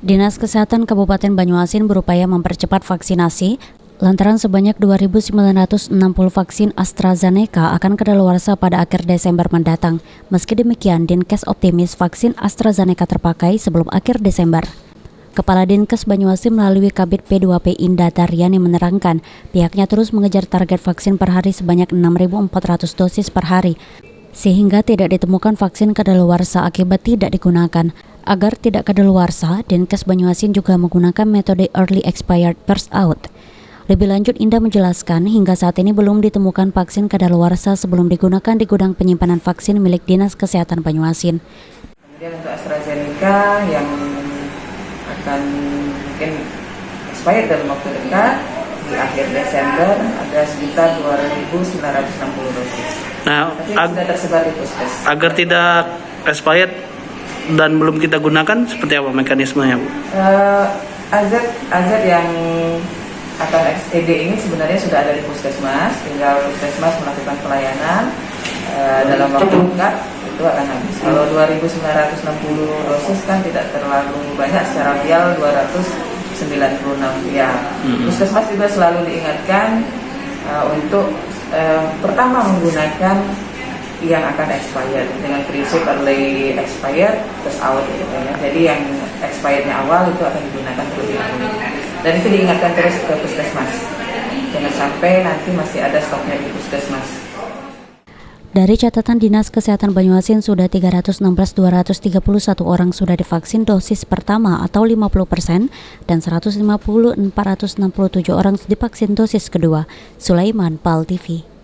Dinas Kesehatan Kabupaten Banyuasin berupaya mempercepat vaksinasi lantaran sebanyak 2.960 vaksin AstraZeneca akan kadaluarsa pada akhir Desember mendatang. Meski demikian, Dinkes optimis vaksin AstraZeneca terpakai sebelum akhir Desember. Kepala Dinkes Banyuasin melalui Kabid P2P Indah Daryani menerangkan, pihaknya terus mengejar target vaksin per hari sebanyak 6.400 dosis per hari, sehingga tidak ditemukan vaksin kadaluarsa akibat tidak digunakan. Agar tidak kadaluarsa, Dinkes Banyuasin juga menggunakan metode early expired first out. Lebih lanjut, Indah menjelaskan hingga saat ini belum ditemukan vaksin kadaluarsa sebelum digunakan di gudang penyimpanan vaksin milik Dinas Kesehatan Banyuasin. Kemudian untuk AstraZeneca yang akan mungkin expired dalam waktu dekat di akhir Desember ada sekitar 2.960 dosis. Nah, sudah tersebar di puskes. Agar tidak expired dan belum kita gunakan, seperti apa mekanismenya, Bu? AZ yang akan XTD ini sebenarnya sudah ada di puskesmas, tinggal puskesmas melakukan pelayanan dalam waktu dekat itu akan habis. Kalau 2.960 dosis kan tidak terlalu banyak, secara real 296 ya. Puskesmas juga selalu diingatkan untuk pertama menggunakan yang akan expired dengan prinsip early expired terus out gitu ya. Jadi yang expirednya awal itu akan digunakan terlebih dahulu. Dan itu diingatkan terus ke puskesmas. Jangan sampai nanti masih ada stoknya di puskesmas. Dari catatan Dinas Kesehatan Banyuasin, sudah 316.231 orang sudah divaksin dosis pertama atau 50% dan 150.467 orang divaksin dosis kedua. Sulaiman, PAL TV.